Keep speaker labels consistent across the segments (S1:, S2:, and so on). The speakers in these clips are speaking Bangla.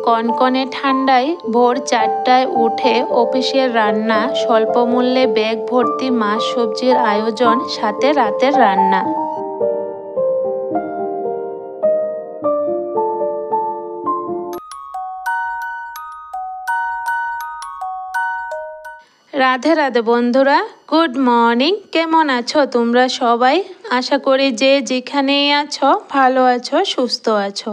S1: কনকনে ঠান্ডায় ভোর 4টায় উঠে অফিসের রান্না, স্বল্প মূল্যে ব্যাগ ভর্তি মাছ সবজির আয়োজন, সাথে রাতের রান্না। রাধে রাধে বন্ধুরা, গুড মর্নিং। কেমন আছো তোমরা সবাই? আশা করি যে যেখানেই আছো ভালো আছো, সুস্থ আছো।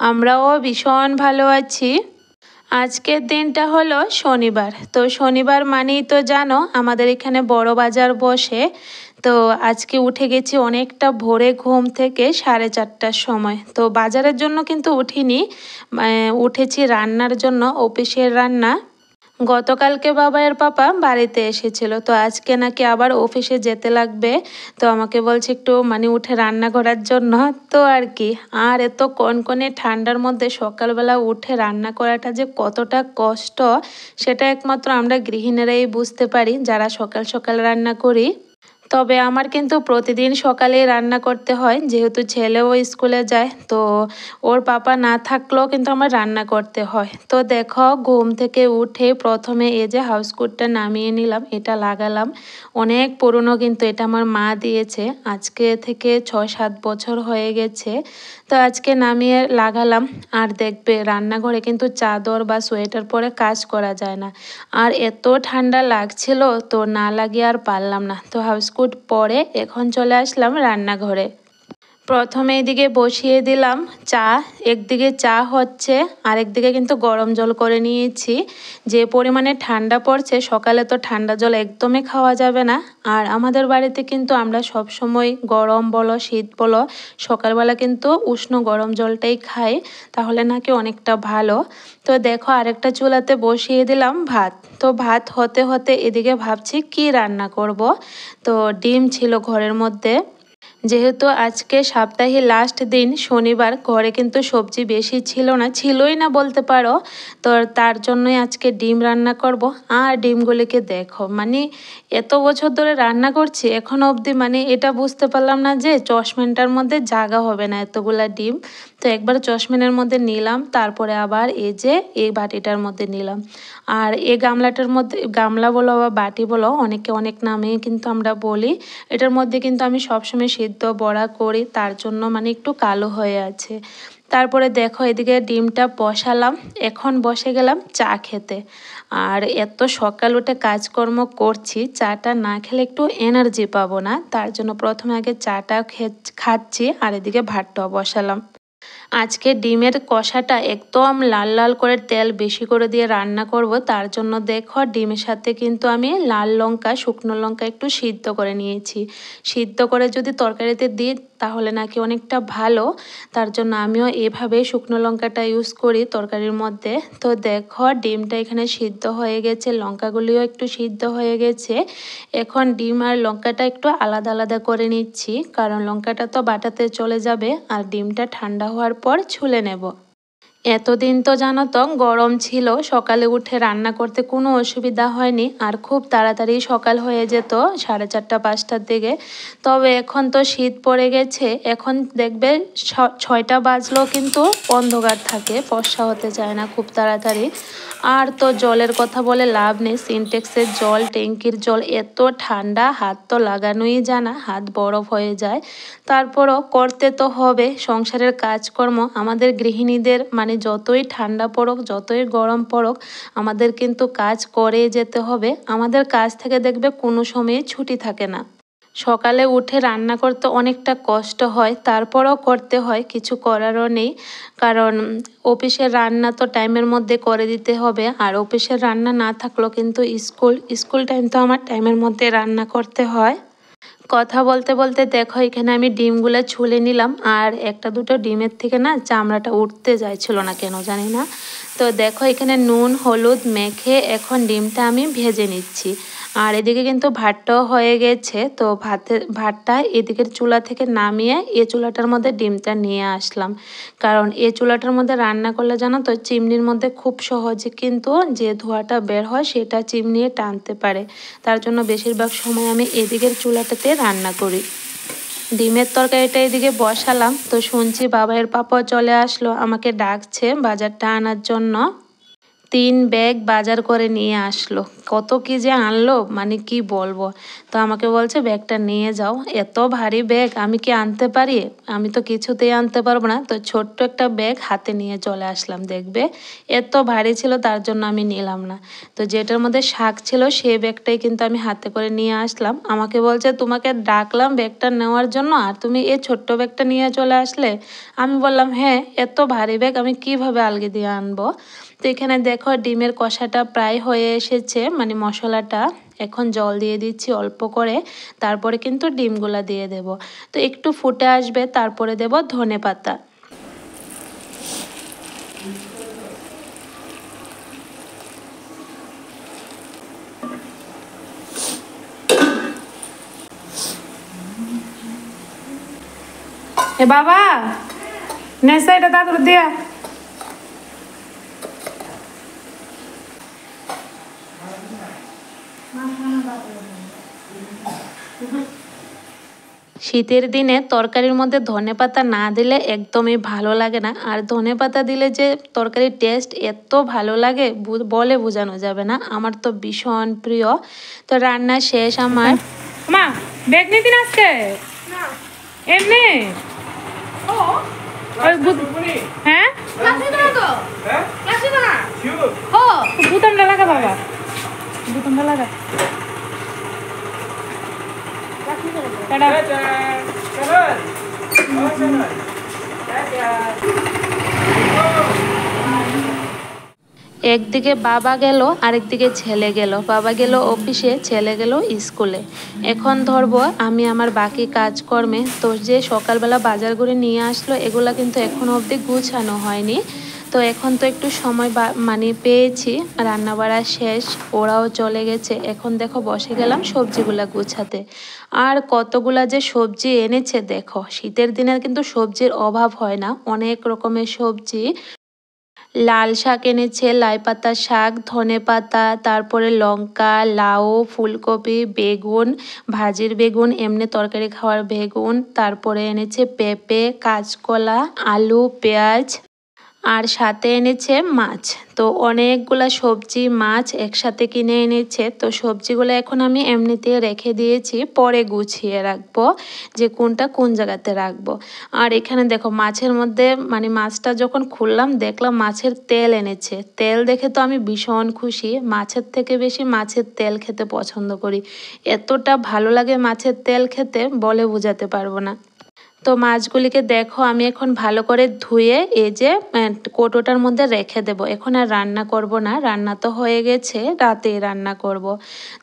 S1: আমরাও ভীষণ ভালো আছি। আজকের দিনটা হলো শনিবার। তো শনিবার মানেই তো জানো আমাদের এখানে বড় বাজার বসে। তো আজকে উঠে গেছি অনেকটা ভোরে, ঘুম থেকে 4:30টার সময়। তো বাজারের জন্য কিন্তু উঠিনি, উঠেছি রান্নার জন্য, অফিসের রান্না। গতকালকে বাবাইয়ের পাপা বাড়িতে এসেছিল, তো আজকে নাকি আবার অফিসে যেতে লাগবে। তো আমাকে বলছে একটু উঠে রান্না করার জন্য। তো আর কি, আর এত কনকনে ঠান্ডার মধ্যে সকালবেলা উঠে রান্না করাটা যে কতটা কষ্ট, সেটা একমাত্র আমরা গৃহিণীরাই বুঝতে পারি, যারা সকাল সকাল রান্না করি। তবে আমার কিন্তু প্রতিদিন সকালেই রান্না করতে হয়, যেহেতু ছেলেও স্কুলে যায়। তো ওর পাপা না থাকলেও কিন্তু আমার রান্না করতে হয়। তো দেখো, ঘুম থেকে উঠে প্রথমে এই যে হাউস কোটটা নামিয়ে নিলাম, এটা লাগালাম। অনেক পুরনো, কিন্তু এটা আমার মা দিয়েছে, আজকে থেকে 6-7 বছর হয়ে গেছে। তো আজকে নামিয়ে লাগালাম। আর দেখবে রান্নাঘরে কিন্তু চাদর বা সোয়েটার পরে কাজ করা যায় না। আর এত ঠান্ডা লাগছিল, তো না লাগিয়ে আর পারলাম না। তো হাউস কোট পরে এখন চলে আসলাম রান্নাঘরে। প্রথমে এদিকে বসিয়ে দিলাম চা। একদিকে চা হচ্ছে, আরেকদিকে কিন্তু গরম জল করে নিয়েছি। যে পরিমাণে ঠান্ডা পড়ছে, সকালে তো ঠান্ডা জল একদমই খাওয়া যাবে না। আর আমাদের বাড়িতে কিন্তু আমরা সব সময় গরম বলো শীত বলো, সকালবেলা কিন্তু উষ্ণ গরম জলটাই খাই, তাহলে নাকি অনেকটা ভালো। তো দেখো, আরেকটা চুলাতে বসিয়ে দিলাম ভাত। তো ভাত হতে হতে এদিকে ভাবছি কি রান্না করব। তো ডিম ছিল ঘরের মধ্যে, যেহেতু আজকে সপ্তাহে লাস্ট দিন শনিবার, ঘরে কিন্তু সবজি বেশি ছিল না, ছিলই না বলতে পারো। তো তার জন্যই আজকে ডিম রান্না করব। আর ডিমগুলিকে দেখো, এত বছর ধরে রান্না করছি, এখনও অবধি এটা বুঝতে পারলাম না যে চশমেনটার মধ্যে জায়গা হবে না এতগুলা ডিম। তো একবার চশমেনের মধ্যে নিলাম, তারপরে আবার এই যে এই বাটিটার মধ্যে নিলাম। আর এই গামলাটার মধ্যে, গামলা বলো বা বাটি বলো, অনেকে অনেক নামে কিন্তু আমরা বলি, এটার মধ্যে কিন্তু আমি সবসময় সিদ্ধ বড়া করি, তার জন্য একটু কালো হয়ে আছে। তারপরে দেখো, এদিকে ডিমটা বসালাম, এখন বসে গেলাম চা খেতে। আর এত সকাল উঠে কাজকর্ম করছি, চাটা না খেলে একটু এনার্জি পাবো না, তার জন্য প্রথমে আগে চাটা খাচ্ছি, আর এদিকে ভাতটাও বসালাম। আজকে ডিমের কষাটা একদম লাল লাল করে তেল বেশি করে দিয়ে রান্না করব, তার জন্য দেখো ডিমের সাথে কিন্তু আমি লাল লঙ্কা, শুকনো লঙ্কা একটু সিদ্ধ করে নিয়েছি। সিদ্ধ করে যদি তরকারিতে দিই তাহলে নাকি অনেকটা ভালো, তার জন্য আমিও এভাবেই শুকনো লঙ্কাটা ইউজ করি তরকারির মধ্যে। তো দেখো ডিমটা এখানে সিদ্ধ হয়ে গেছে, লঙ্কাগুলিও একটু সিদ্ধ হয়ে গেছে। এখন ডিম আর লঙ্কাটা একটু আলাদা আলাদা করে নিচ্ছি, কারণ লঙ্কাটা তো বাটাতে চলে যাবে, আর ডিমটা ঠান্ডা হওয়ার পর ছুলে নেব। এতদিন তো জানো তো গরম ছিল, সকালে উঠে রান্না করতে কোনো অসুবিধা হয়নি, আর খুব তাড়াতাড়ি সকাল হয়ে যেত 4:30-5টার দিকে। তবে এখন তো শীত পড়ে গেছে, এখন দেখবে 6টা বাজলেও কিন্তু অন্ধকার থাকে, ফর্সা হতে চায় না খুব তাড়াতাড়ি। আর তো জলের কথা বলে লাভ নেই, সিনটেক্সের জল, ট্যাঙ্কির জল এত ঠান্ডা, হাত তো লাগানোই যায় না, হাত বরফ হয়ে যায়। তারপরও করতে তো হবে, সংসারের কাজকর্ম আমাদের গৃহিণীদের যতই ঠান্ডা পড়ুক, যতই গরম পড়ুক, আমাদের কিন্তু কাজ করে যেতে হবে। আমাদের কাজ থেকে দেখবে কোনো সময়ে ছুটি থাকে না। সকালে উঠে রান্না করতে অনেকটা কষ্ট হয়, তারপরও করতে হয়, কিছু করারও নেই। কারণ অফিসের রান্না তো টাইমের মধ্যে করে দিতে হবে, আর অফিসের রান্না না থাকলেও কিন্তু স্কুল টাইম তো আমার টাইমের মধ্যে রান্না করতে হয়। কথা বলতে বলতে দেখো, এখানে আমি ডিমগুলো ছুলে নিলাম, আর একটা দুটো ডিমের থেকে না চামড়াটা উঠতে চাইছিল না কেন জানি না। তো দেখো, এখানে নুন হলুদ মেখে এখন ডিমটা আমি ভেজে নিচ্ছি। আর এদিকে কিন্তু ভাতটাও হয়ে গেছে। তো ভাতটা এদিকের চুলা থেকে নামিয়ে এ চুলাটার মধ্যে ডিমটা নিয়ে আসলাম, কারণ এ চুলাটার মধ্যে রান্না করলে জানো তো চিমনির মধ্যে খুব সহজে কিন্তু যে ধোঁয়াটা বের হয় সেটা চিমনিয়ে টানতে পারে, তার জন্য বেশিরভাগ সময় আমি এদিকের চুলাটাতে রান্না করি। ডিমের তরকারিটা এদিকে বসালাম, তো শুনছি বাবাইয়ের পাপাও চলে আসলো, আমাকে ডাকছে বাজারটা আনার জন্য। 3 ব্যাগ বাজার করে নিয়ে আসলো। কত কি যে আনলো মানে কি বলবো। তো আমাকে বলছে ব্যাগটা নিয়ে যাও। এত ভারী ব্যাগ আমি কি আনতে পারি? আমি তো কিছুতেই আনতে পারবো না। তো ছোট্ট একটা ব্যাগ হাতে নিয়ে চলে আসলাম। দেখবে এত ভারী ছিল, তার জন্য আমি নিলাম না। তো যেটার মধ্যে শাক ছিল সেই ব্যাগটাই কিন্তু আমি হাতে করে নিয়ে আসলাম। আমাকে বলছে তোমাকে ডাকলাম ব্যাগটা নেওয়ার জন্য, আর তুমি এই ছোট্ট ব্যাগটা নিয়ে চলে আসলে। আমি বললাম হ্যাঁ, এত ভারী ব্যাগ আমি কিভাবে আলগি দিয়ে আনবো। তো এখানে দেখো ডিমের কষাটা প্রায় হয়ে এসেছে, মানে মশলাটা। এখন জল দিয়ে দিচ্ছি অল্প করে, তারপরে কিন্তু ডিমগুলা দিয়ে দেব। তো একটু ফুটে আসবে, তারপরে দেব ধনেপাতা। এ বাবা নেসা এটা দাদুর দিয়া। শীতের দিনে তরকারির মধ্যে ধনেপাতা না দিলে একদমই ভালো লাগে না। আর ধনেপাতা দিলে যে তরকারির টেস্ট এত ভালো লাগে বলে বোঝানো যাবে না। আমার তো ভীষণ প্রিয়। তো রান্না শেষ আমার। মা ব্যাগ নিতে আজকে এমনি হ্যাঁ বুতামটা লাগা বাবা, বুতামটা লাগা। একদিকে বাবা গেল, আরেকদিকে ছেলে গেল। বাবা গেল অফিসে, ছেলে গেল স্কুলে। এখন ধরবো আমি আমার বাকি কাজকর্মে। তো যে সকালবেলা বাজার করে নিয়ে আসলো এগুলা কিন্তু এখনো অবধি গুছানো হয়নি। তো এখন তো একটু সময় মানে পেয়েছি, রান্না বাড়া শেষ, ওরাও চলে গেছে। এখন দেখো বসে গেলাম সবজিগুলা গুছাতে। আর কতগুলা যে সবজি এনেছে দেখো। শীতের দিনে কিন্তু সবজির অভাব হয় না, অনেক রকমের সবজি। লাল শাক এনেছে, লাই পাতা শাক, ধনে পাতা, তারপরে লঙ্কা, লাউ, ফুলকপি, বেগুন, ভাজির বেগুন, এমনি তরকারি খাওয়ার বেগুন, তারপরে এনেছে পেঁপে, কাঁচকলা, আলু, পেঁয়াজ, আর সাথে এনেছে মাছ। তো অনেকগুলা সবজি মাছ একসাথে কিনে এনেছে। তো সবজিগুলো এখন আমি এমনিতে রেখে দিয়েছি, পরে গুছিয়ে রাখবো যে কোনটা কোন জায়গাতে রাখবো। আর এখানে দেখো মাছের মধ্যে মানে মাছটা যখন খুললাম দেখলাম মাছের তেল এনেছে। তেল দেখে তো আমি ভীষণ খুশি। মাছের থেকে বেশি মাছের তেল খেতে পছন্দ করি। এতটা ভালো লাগে মাছের তেল খেতে বলে বোঝাতে পারবো না। তো মাছগুলিকে দেখো আমি এখন ভালো করে ধুয়ে এই যে কৌটোটার মধ্যে রেখে দেব। এখন আর রান্না করব না, রান্না তো হয়ে গেছে, রাতেই রান্না করব।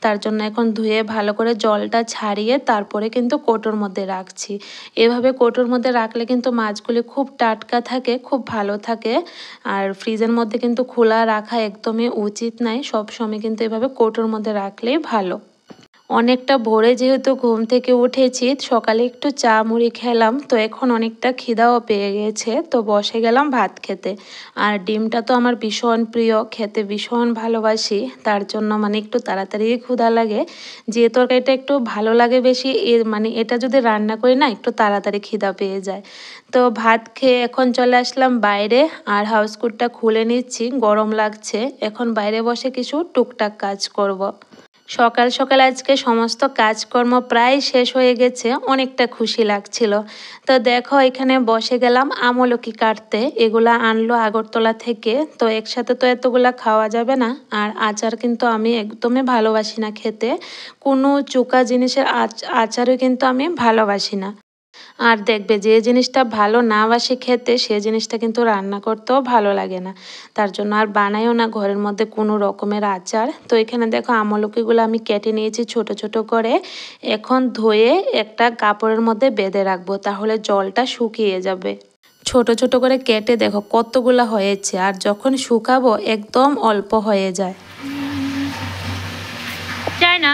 S1: তার জন্য এখন ধুয়ে ভালো করে জলটা ছাড়িয়ে তারপরে কিন্তু কৌটোর মধ্যে রাখছি। এভাবে কৌটোর মধ্যে রাখলে কিন্তু মাছগুলি খুব টাটকা থাকে, খুব ভালো থাকে। আর ফ্রিজের মধ্যে কিন্তু খোলা রাখা একদমই উচিত নয়, সবসময় কিন্তু এভাবে কৌটোর মধ্যে রাখলেই ভালো। অনেকটা ভোরে যেহেতু ঘুম থেকে উঠেছি, সকালে একটু চা মুড়ি খেলাম, তো এখন অনেকটা খিদাও পেয়ে গেছে। তো বসে গেলাম ভাত খেতে। আর ডিমটা তো আমার ভীষণ প্রিয়, খেতে ভীষণ ভালোবাসি। তার জন্য মানে একটু তাড়াতাড়ি ক্ষুধা লাগে। যে তরকারিটা একটু ভালো লাগে বেশি, মানে এটা যদি রান্না করি না একটু তাড়াতাড়ি খিদা পেয়ে যায়। তো ভাত খেয়ে এখন চলে আসলাম বাইরে, আর হাউস কোটটা খুলে নিচ্ছি, গরম লাগছে। এখন বাইরে বসে কিছু টুকটাক কাজ করব। সকাল সকাল আজকে সমস্ত কাজকর্ম প্রায় শেষ হয়ে গেছে, অনেকটা খুশি লাগছিল। তো দেখো এখানে বসে গেলাম আমলকি কাটতে। এগুলা আনলো আগরতলা থেকে। তো একসাথে তো এতগুলা খাওয়া যাবে না। আর আচার কিন্তু আমি একদমই ভালোবাসি না খেতে, কোনো চোকা জিনিসের আচারও কিন্তু আমি ভালোবাসি না। আর দেখবে যে জিনিসটা ভালো না বাসি খেতে সে জিনিসটা কিন্তু রান্না করতেও ভালো লাগে না। তার জন্য আর বানাইও না ঘরের মধ্যে কোনো রকমের আচার। তো এখানে দেখো আমলকিগুলো আমি কেটে নিয়েছি ছোট ছোট করে। এখন ধুয়ে একটা কাপড়ের মধ্যে বেঁধে রাখবো, তাহলে জলটা শুকিয়ে যাবে। ছোট ছোট করে কেটে দেখো কতগুলো হয়েছে, আর যখন শুকাবো একদম অল্প হয়ে যায়। চাই না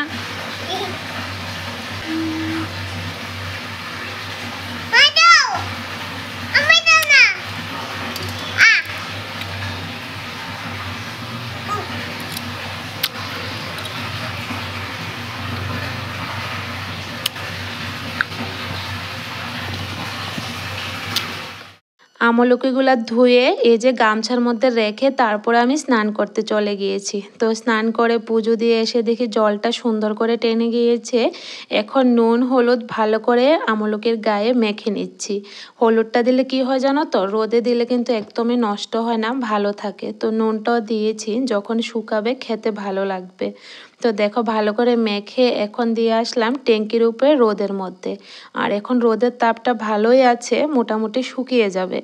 S1: আমলকিগুলো ধুয়ে এই যে গামছার মধ্যে রেখে তারপরে আমি স্নান করতে চলে গিয়েছি। তো স্নান করে পুজো দিয়ে এসে দেখি জলটা সুন্দর করে টেনে গিয়েছে। এখন নুন হলুদ ভালো করে আমলকির গায়ে মেখে নিচ্ছি। হলুদটা দিলে কি হয় জানো তো, রোদে দিলে কিন্তু একদমই নষ্ট হয় না, ভালো থাকে। তো নুনটাও দিয়েছি, যখন শুকাবে খেতে ভালো লাগবে। তো দেখো ভালো করে মেখে এখন দিয়ে আসলাম ট্যাঙ্কির উপরে রোদের মধ্যে। আর এখন রোদের তাপটা ভালোই আছে, মোটামুটি শুকিয়ে যাবে।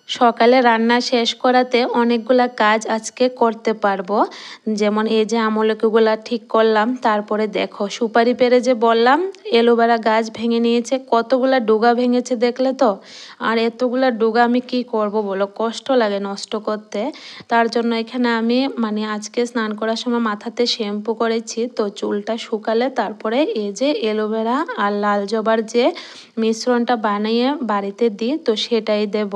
S1: সকালে রান্না শেষ করাতে অনেকগুলা কাজ আজকে করতে পারবো। যেমন এই যে আমলকিগুলা ঠিক করলাম, তারপরে দেখো সুপারি পেড়ে যে বললাম এলোভেরা গাছ ভেঙে নিয়েছে, কতগুলা ডুগা ভেঙেছে দেখলে তো। আর এতগুলা ডুগা আমি কি করব বলো, কষ্ট লাগে নষ্ট করতে। তার জন্য এখানে আমি আজকে স্নান করার সময় মাথাতে শ্যাম্পু করেছি, তো চুলটা শুকালে তারপরে এই যে এলোভেরা আর লাল জবার যে মিশ্রণটা বানিয়ে বাড়িতে দিই, তো সেটাই দেব।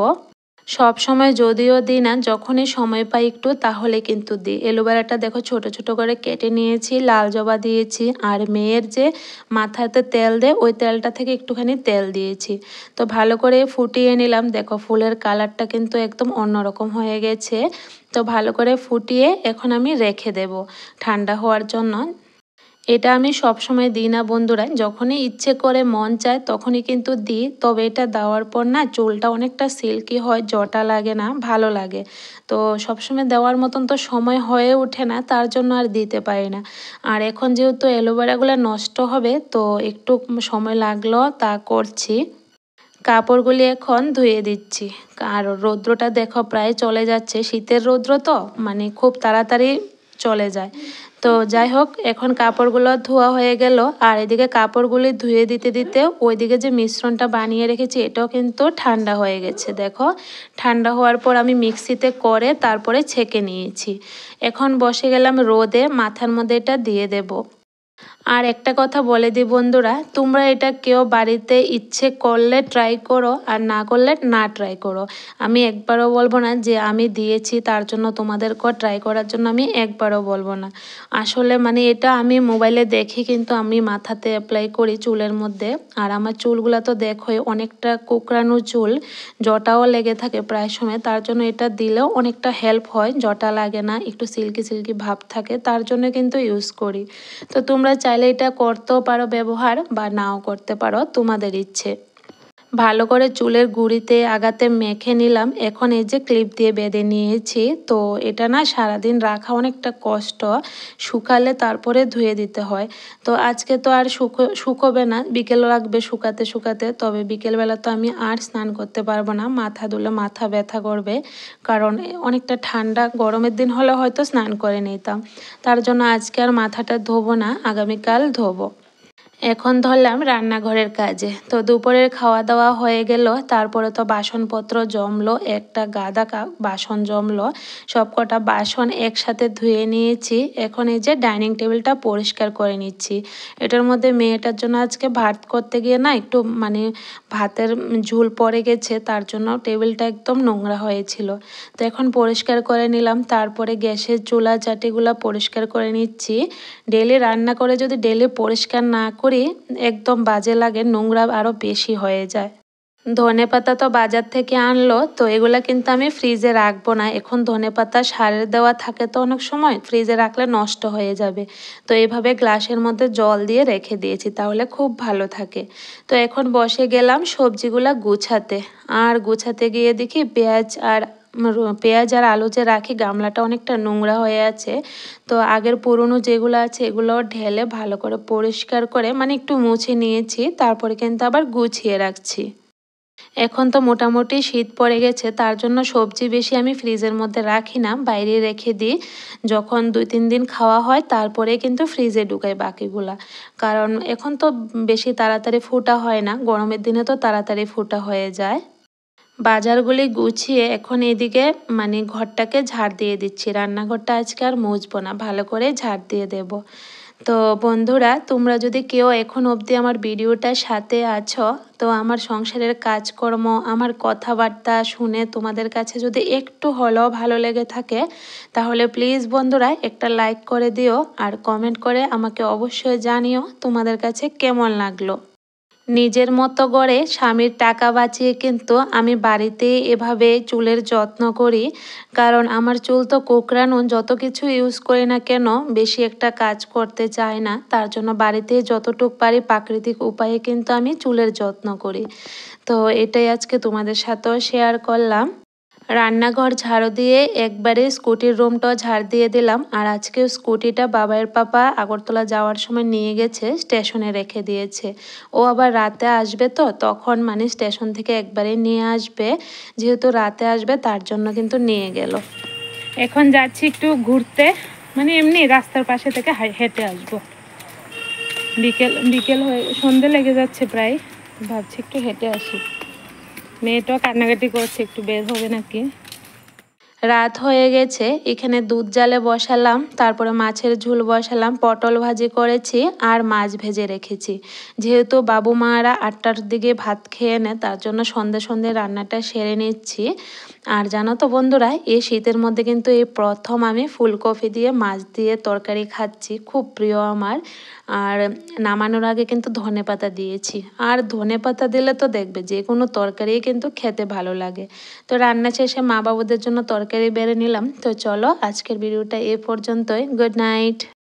S1: সব সময় যদিও দিই না, যখনই সময় পাই একটু তাহলে কিন্তু দিই। এলোভেরাটা দেখো ছোট ছোট করে কেটে নিয়েছি, লাল জবা দিয়েছি, আর মেয়ের যে মাথাতে তেল দেয় ওই তেলটা থেকে একটুখানি তেল দিয়েছি। তো ভালো করে ফুটিয়ে নিলাম। দেখো ফুলের কালারটা কিন্তু একদম অন্যরকম হয়ে গেছে। তো ভালো করে ফুটিয়ে এখন আমি রেখে দেব ঠান্ডা হওয়ার জন্য। এটা আমি সব সময় দিই না বন্ধুরা, যখনই ইচ্ছে করে মন চায় তখনই কিন্তু দিই। তবে এটা দেওয়ার পর না চুলটা অনেকটা সিল্কি হয়, জটা লাগে না, ভালো লাগে। তো সবসময় দেওয়ার মতন তো সময় হয়ে ওঠে না, তার জন্য আর দিতে পারি না। আর এখন যেহেতু অ্যালোভেরাগুলো নষ্ট হবে, তো একটু সময় লাগলো, তা করছি। কাপড়গুলি এখন ধুয়ে দিচ্ছি। আর রৌদ্রটা দেখো প্রায় চলে যাচ্ছে, শীতের রৌদ্র তো খুব তাড়াতাড়ি চলে যায়। তো যাই হোক, এখন কাপড়গুলো ধোয়া হয়ে গেল। আর এদিকে কাপড়গুলি ধুয়ে দিতে দিতে ওইদিকে যে মিশ্রণটা বানিয়ে রেখেছি এটাও কিন্তু ঠান্ডা হয়ে গেছে। দেখো ঠান্ডা হওয়ার পর আমি মিক্সিতে করে তারপরে ছেঁকে নিয়েছি। এখন বসে গেলাম রোদে, মাথার মধ্যে এটা দিয়ে দেব। আর একটা কথা বলে দিই বন্ধুরা, তোমরা এটা কেউ বাড়িতে ইচ্ছে করলে ট্রাই করো, আর না করলে না ট্রাই করো। আমি একবারও বলবো না যে আমি দিয়েছি তার জন্য তোমাদেরকেও ট্রাই করার জন্য আমি একবারও বলবো না। আসলে এটা আমি মোবাইলে দেখি, কিন্তু আমি মাথাতে অ্যাপ্লাই করি চুলের মধ্যে। আর আমার চুলগুলো তো দেখোই অনেকটা কোঁকড়ানো চুল, জটাও লেগে থাকে প্রায় সময়। তার জন্য এটা দিলেও অনেকটা হেল্প হয়, জটা লাগে না, একটু সিল্কি সিল্কি ভাব থাকে, তার জন্য কিন্তু ইউজ করি। তো তোমরা চাইলে এটা করতেও পারো ব্যবহার, বা নাও করতে পারো, তোমাদের ইচ্ছে। ভালো করে চুলের গুঁড়িতে আগাতে মেখে নিলাম। এখন এই যে ক্লিপ দিয়ে বেঁধে নিয়েছি। তো এটা না সারাদিন রাখা অনেকটা কষ্ট, শুকালে তারপরে ধুয়ে দিতে হয়। তো আজকে তো আর শুকোবে না, বিকেল লাগবে শুকাতে শুকাতে। তবে বিকেলবেলা তো আমি আর স্নান করতে পারবো না, মাথা ধুলে মাথা ব্যথা করবে। কারণ অনেকটা ঠান্ডা, গরমের দিন হলে হয়তো স্নান করে নিতাম। তার জন্য আজকে আর মাথাটা ধোবো না, আগামীকাল ধোবো। এখন ধরলাম রান্নাঘরের কাজে। তো দুপুরের খাওয়া দাওয়া হয়ে গেল, তারপরে তো বাসনপত্র জমলো, একটা গাদা বাসন জমলো। সব কটা বাসন একসাথে ধুয়ে নিয়েছি। এখন এই যে ডাইনিং টেবিলটা পরিষ্কার করে নিচ্ছি। এটার মধ্যে মেয়েটার জন্য আজকে ভাত করতে গিয়ে না একটু ভাতের ঝুল পড়ে গেছে, তার জন্য টেবিলটা একদম নোংরা হয়েছিল। তো এখন পরিষ্কার করে নিলাম। তারপরে গ্যাসের চুলা চাটিগুলো পরিষ্কার করে নিচ্ছি। ডেলি রান্না করে যদি ডেলি পরিষ্কার না করি একদম বাজে লাগে, নোংরা আরও বেশি হয়ে যায়। ধনেপাতা তো বাজার থেকে আনলো, তো এগুলা কিন্তু আমি ফ্রিজে রাখবো না। এখন ধনেপাতা সারের দেওয়া থাকে, তো অনেক সময় ফ্রিজে রাখলে নষ্ট হয়ে যাবে। তো এইভাবে গ্লাসের মধ্যে জল দিয়ে রেখে দিয়েছি, তাহলে খুব ভালো থাকে। তো এখন বসে গেলাম সবজিগুলা গুছাতে। আর গুছাতে গিয়ে দেখি পেঁয়াজ আর আলু যে রাখি, গামলাটা অনেকটা নোংরা হয়ে আছে। তো আগের পুরনো যেগুলো আছে এগুলো ঢেলে ভালো করে পরিষ্কার করে একটু মুছে নিয়েছি, তারপরে কিন্তু আবার গুছিয়ে রাখছি। এখন তো মোটামুটি শীত পড়ে গেছে, তার জন্য সবজি বেশি আমি ফ্রিজের মধ্যে রাখি না, বাইরে রেখে দিই। যখন 2-3 দিন খাওয়া হয় তারপরে কিন্তু ফ্রিজে ঢুকাই বাকিগুলা। কারণ এখন তো বেশি তাড়াতাড়ি ফুটা হয় না, গরমের দিনে তো তাড়াতাড়ি ফুটা হয়ে যায়। বাজারগুলি গুছিয়ে এখন এদিকে ঘরটাকে ঝাড় দিয়ে দিচ্ছি। রান্নাঘরটা আজকে আর মুছবো না, ভালো করে ঝাড় দিয়ে দেব। তো বন্ধুরা, তোমরা যদি কেউ এখন অবধি আমার ভিডিওটার সাথে আছো, তো আমার সংসারের কাজকর্ম, আমার কথাবার্তা শুনে তোমাদের কাছে যদি একটু হলেও ভালো লেগে থাকে, তাহলে প্লিজ বন্ধুরা একটা লাইক করে দিও, আর কমেন্ট করে আমাকে অবশ্যই জানিও তোমাদের কাছে কেমন লাগলো। নিজের মতো করে স্বামীর টাকা বাঁচিয়ে কিন্তু আমি বাড়িতে এভাবে চুলের যত্ন করি। কারণ আমার চুল তো কোঁকড়ানো, যত কিছু ইউজ করি না কেন বেশি একটা কাজ করতে চায় না। তার জন্য বাড়িতে যতটুক পারি প্রাকৃতিক উপায়ে কিন্তু আমি চুলের যত্ন করি। তো এটাই আজকে তোমাদের সাথেও শেয়ার করলাম। রান্নাঘর ঝাড়ু দিয়ে একবারে স্কুটির রুমটাও ঝাড় দিয়ে দিলাম। আর আজকে স্কুটিটা বাবাইয়ের পাপা আগরতলা যাওয়ার সময় নিয়ে গেছে, স্টেশনে রেখে দিয়েছে। ও আবার রাতে আসবে, তো তখন মানে স্টেশন থেকে একবারে নিয়ে আসবে। যেহেতু রাতে আসবে তার জন্য কিন্তু নিয়ে গেল। এখন যাচ্ছি একটু ঘুরতে, মানে এমনি রাস্তার পাশে থেকে হেঁটে আসবো। বিকেল বিকেল হয়ে সন্ধে লেগে যাচ্ছে প্রায়, ভাবছি একটু হেঁটে আসি। মেয়েটাও কান্নাকাটি করছে, একটু বের হবে নাকি। রাত হয়ে গেছে, এখানে দুধ জালে বসালাম, তারপরে মাছের ঝোল বসালাম, পটল ভাজি করেছি আর মাছ ভেজে রেখেছি। যেহেতু বাবু মারা 8টার দিকে ভাত খেয়ে নেয়, তার জন্য সন্ধে সন্ধে রান্নাটা সেরে নিচ্ছি। আর জানো তো বন্ধুরা, এই শীতের মধ্যে কিন্তু এই প্রথম আমি ফুলকপি দিয়ে মাছ দিয়ে তরকারি খাচ্ছি, খুব প্রিয় আমার। আর নামানোর আগে কিন্তু ধনেপাতা দিয়েছি, আর ধনেপাতা দিলে তো দেখবে যে কোনো তরকারি কিন্তু খেতে ভালো লাগে। তো রান্না শেষে মা বাবুদের জন্য তরকারি বেড়ে নিলাম। তো চলো আজকের ভিডিওটা এ পর্যন্তই। Good night.